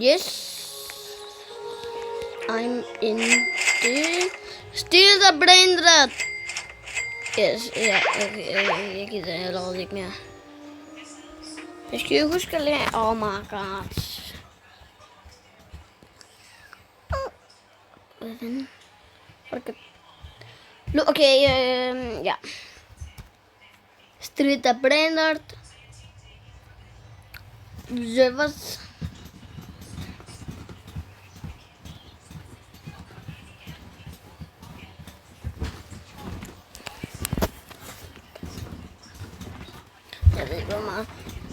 Yes. I'm in the Steal the Brainrot. Yes, ja, jeg gider allerede ikke mere. Jeg skal jo huske at lære. Oh my god. Okay, ja. Steal the Brainrot. Rivers.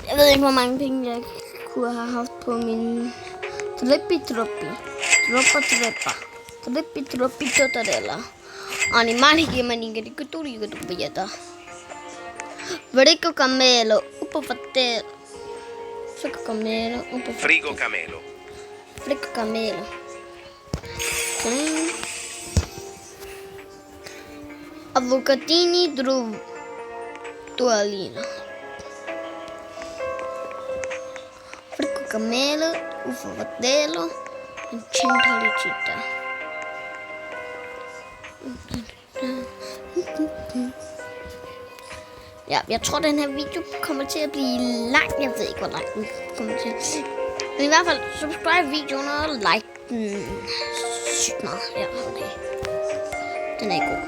Jeg ved ikke, hvor mange penge jeg kunne have haft på min Trippi Tottarella. Animali maniche di cultura che tu vedi. Frigo camelo, upo fattero. Frigo camelo, upo fattero. Frigo camelo. Frigo camelo. Okay. Avocatini Dualino. Frigo camelo, upo fattero. En centolicita. Ja, jeg tror, den her video kommer til at blive lang. Jeg ved ikke, hvor lang den kommer til at blive. Men i hvert fald, subscribe videoen og like den sygt meget. Ja, okay. Den er god.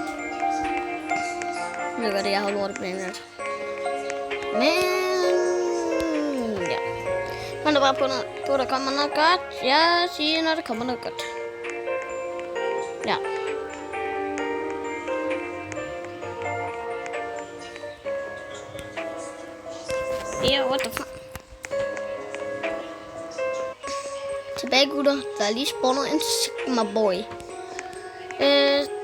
Nu gør det, jeg har lortet på den her. Men ja. Man er bare på, der kommer noget godt. Jeg siger, når der kommer noget godt. Ja. Yeah, what the fuck? Tilbage, gutter. Der er lige spawnet en Sigma Boy.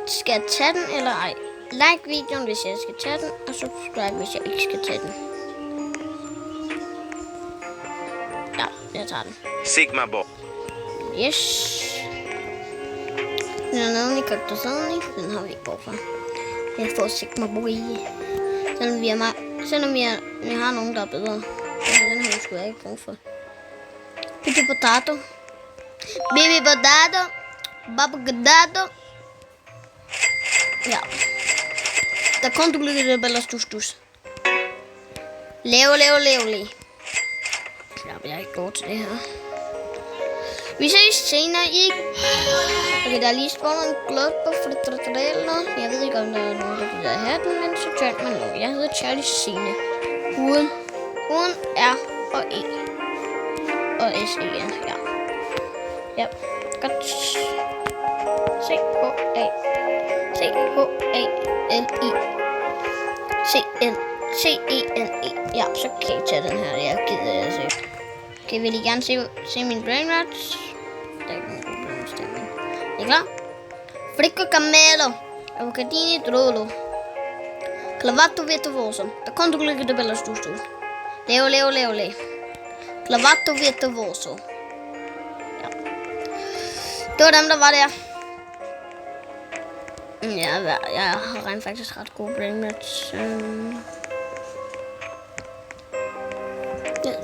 Skal jeg tage den eller ej? Like videoen, hvis jeg skal tage den, og subscribe, hvis jeg ikke skal tage den. Ja, jeg tager den. Sigma Boy. Yes. Den er navnlig Kaktusani. Den har vi ikke brug for. Jeg får Sigma Boy. Selvom vi har nogen, der er bedre. Den har vi sgu ikke brug for. Baby potato. Baby potato. Baba potato. Ja. Der kom du lykke det ballas dus. Leo. Jeg er ikke god til det her. Vi ses senere i. Okay, der er lige spawnet en glød på Frittrattarella. Jeg ved ikke, om der er nogen, der vil have den, men så tør man nu. Jeg hedder Charlie Signe. Uden R og E. Og S-E-N, ja. Ja, godt. C-H-A-L-I. C-E-N-E. Ja, så kan jeg tage den her. Jeg gider altså ikke. Okay, vil I gerne se min brainrots? Der er ikke nogen problemstilling. Er I klar? Frigo camelo. Avocatini drolo. Clavato virtuoso. Da quanto quello che bello stu. Leo. Clavato virtuoso. Ja. Det var dem, der var der. Ja, jeg har rent faktisk ret gode brainrots.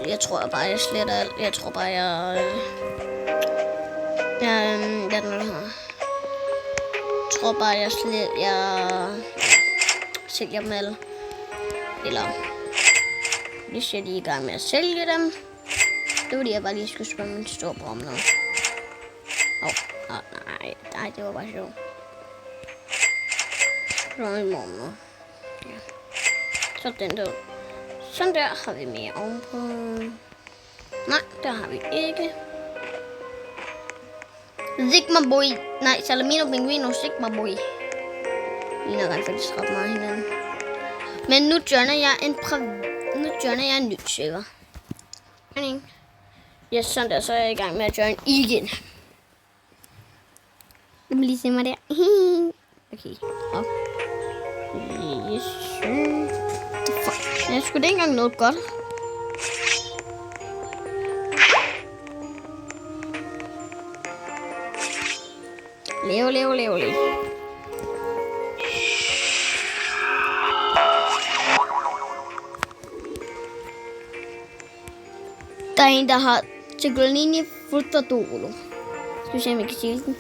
Jeg tror bare, jeg sletter alt. Jeg tror bare, jeg tror bare, jeg sælger dem alle. Eller hvis jeg lige er i gang med at sælge dem. Det var det, jeg bare lige skulle spørge min storebror om noget. Nej, det var bare sjovt. Så er min morgen nu. Ja. Så den der. Sådan der har vi mere ovenpå. Nej, der har vi ikke. Sigma Boy. Nej, Salamino Pinguino Sigma Boy. Ligner rent faktisk ret meget hinanden. Men nu joiner jeg en ny server. Yes, sådan der, så er jeg i gang med at join igen. Du må lige se mig der. Okay, op. Yes. Jeg skulle ikke engang noget godt. Leo. Der er en, der har Tigolini fuldt og dolo. Skal vi se, om vi kan stjæle den.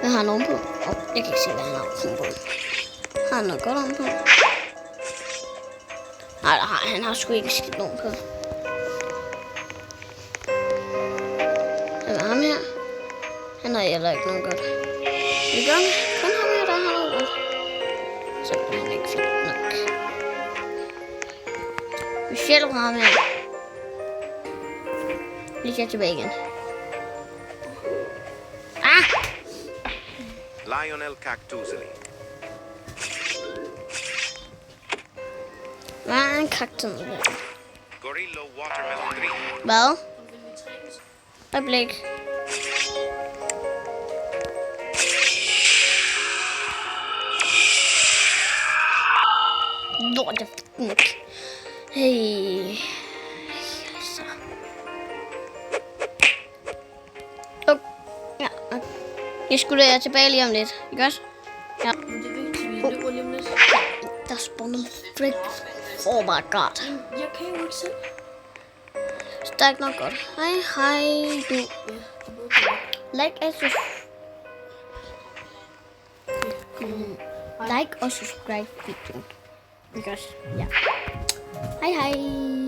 Hvad har han ovenpå? Jeg kan ikke se, hvad han har ovenpå. Har han noget godt ovenpå? Nej, han har sgu ikke skidt ovenpå. Hvad er ham her? Han har heller ikke noget godt. Det gør han. Kun ham her, der har noget godt. Så bliver han ikke flot nok. Vi sjælder ham her. Vi skal tilbage igen. Ah! Lionel Cactuseli. Hvad er en kaktus? Gorillo Watermelon Green. Hvad? Øjeblik. Lorte fnik. Hey. Så. Ja. Jeg skulle tilbage lige om lidt. Ikke også? Ja. Men det er vigtigt, vi løber lige om lidt. Der spawner frik. Oh my god. Jeg kan jo ikke selv. Så der er ikke noget godt. Hej, du. Ja, Like og subscribe videoen. Ikke også? Ja. Hej.